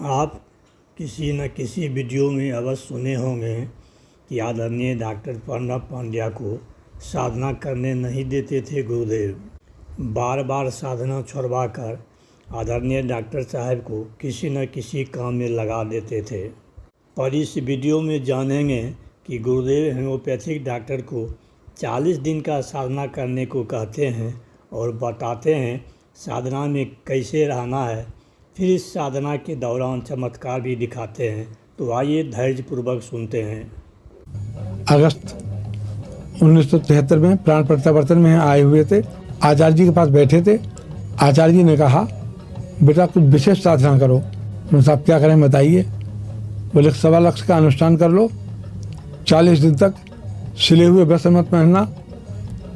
आप किसी न किसी वीडियो में अवश्य सुने होंगे कि आदरणीय डॉक्टर प्रणब पांड्या को साधना करने नहीं देते थे गुरुदेव। बार बार साधना छुड़वा कर आदरणीय डॉक्टर साहब को किसी न किसी काम में लगा देते थे। और इस वीडियो में जानेंगे कि गुरुदेव होम्योपैथिक डॉक्टर को 40 दिन का साधना करने को कहते हैं और बताते हैं साधना में कैसे रहना है। फिर इस साधना के दौरान चमत्कार भी दिखाते हैं। तो आइए धैर्यपूर्वक सुनते हैं। अगस्त 1973 में प्राण प्रत्यावर्तन में आए हुए थे। आचार्य जी के पास बैठे थे। आचार्य जी ने कहा, बेटा कुछ विशेष साधना करो। मैं साहब क्या करें बताइए। बोले 1.25 लाख का अनुष्ठान कर लो, 40 दिन तक सिले हुए वस्त्र मत पहनना,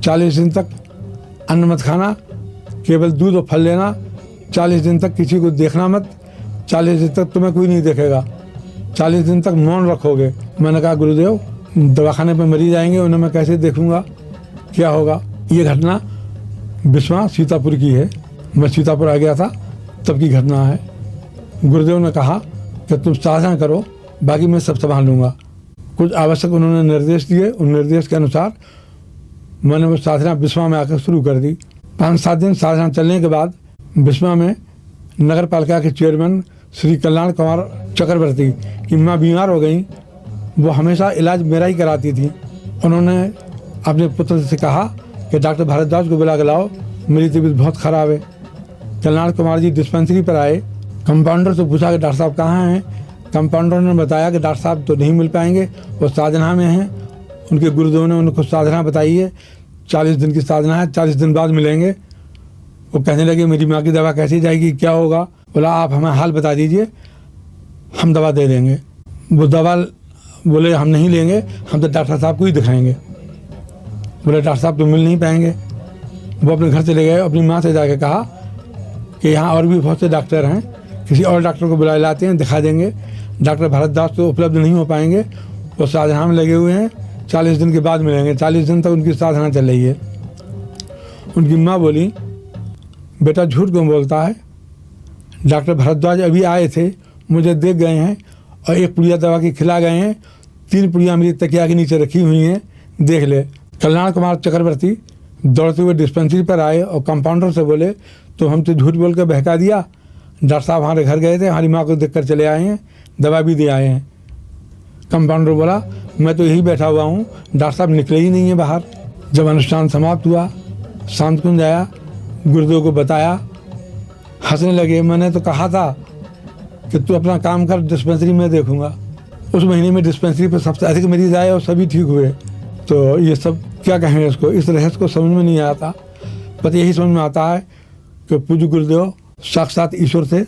40 दिन तक अन्न मत खाना, केवल दूध और फल लेना, 40 दिन तक किसी को देखना मत, 40 दिन तक तुम्हें कोई नहीं देखेगा, 40 दिन तक मौन रखोगे। मैंने कहा गुरुदेव दवाखाने पे मरीज आएंगे, उन्हें मैं कैसे देखूंगा, क्या होगा। ये घटना बिस्वा सीतापुर की है। मैं सीतापुर आ गया था तब की घटना है। गुरुदेव ने कहा कि तुम साधना करो, बाकी मैं सब संभाल लूँगा। कुछ आवश्यक उन्होंने निर्देश दिए। उन निर्देश के अनुसार मैंने वो साधना बिस्वा में आकर शुरू कर दी। 5-7 दिन साधना चलने के बाद बिस्वा में नगर पालिका के चेयरमैन श्री कल्याण कुमार चक्रवर्ती की माँ बीमार हो गई। वो हमेशा इलाज मेरा ही कराती थी। उन्होंने अपने पुत्र से कहा कि डॉक्टर भारद्वाज को बुला के लाओ, मेरी तबीयत बहुत ख़राब है। कल्याण कुमार जी डिस्पेंसरी पर आए। कंपाउंडर से पूछा कि डॉक्टर साहब कहाँ हैं। कंपाउंडर ने बताया कि डॉक्टर साहब तो नहीं मिल पाएंगे, वो साधना में हैं। उनके गुरुदेव ने उनको साधना बताई है, 40 दिन की साधना है, 40 दिन बाद मिलेंगे। वो कहने लगे मेरी माँ की दवा कैसी जाएगी, क्या होगा। बोला आप हमें हाल बता दीजिए, हम दवा दे देंगे। वो दवा बोले हम नहीं लेंगे, हम तो डॉक्टर साहब को ही दिखाएंगे। बोले डॉक्टर साहब तो मिल नहीं पाएंगे। वो अपने घर चले गए। अपनी माँ से जाके कहा कि यहाँ और भी बहुत से डॉक्टर हैं, किसी और डॉक्टर को बुला लाते हैं, दिखा देंगे। डॉक्टर भारद्वाज तो उपलब्ध नहीं हो पाएंगे, वो साधना में लगे हुए हैं, 40 दिन के बाद मिलेंगे। 40 दिन तक उनकी साधना चल रही है। उनकी माँ बोली बेटा झूठ क्यों बोलता है, डॉक्टर भारद्वाज अभी आए थे, मुझे देख गए हैं और 1 पुड़िया दवा की खिला गए हैं, 3 पुड़िया मेरी तकिया के नीचे रखी हुई हैं, देख ले। कल्याण कुमार चक्रवर्ती दौड़ते हुए डिस्पेंसरी पर आए और कंपाउंडर से बोले तो हम तो झूठ बोल कर बहका दिया, डॉक्टर साहब हमारे घर गए थे, हमारी माँ को देख कर चले आए हैं, दवा भी दे आए हैं। कंपाउंडर बोला मैं तो यही बैठा हुआ हूँ, डॉक्टर साहब निकले ही नहीं है बाहर। जब अनुष्ठान समाप्त हुआ, शांत कुंज आया, गुरुदेव को बताया, हंसने लगे। मैंने तो कहा था कि तू अपना काम कर, डिस्पेंसरी में देखूंगा। उस महीने में डिस्पेंसरी पर सबसे अधिक मरीज आए और सभी ठीक हुए। तो ये सब क्या कहें इसको, इस रहस्य को समझ में नहीं आता। बस यही समझ में आता है कि पूज्य गुरुदेव साक्षात ईश्वर थे।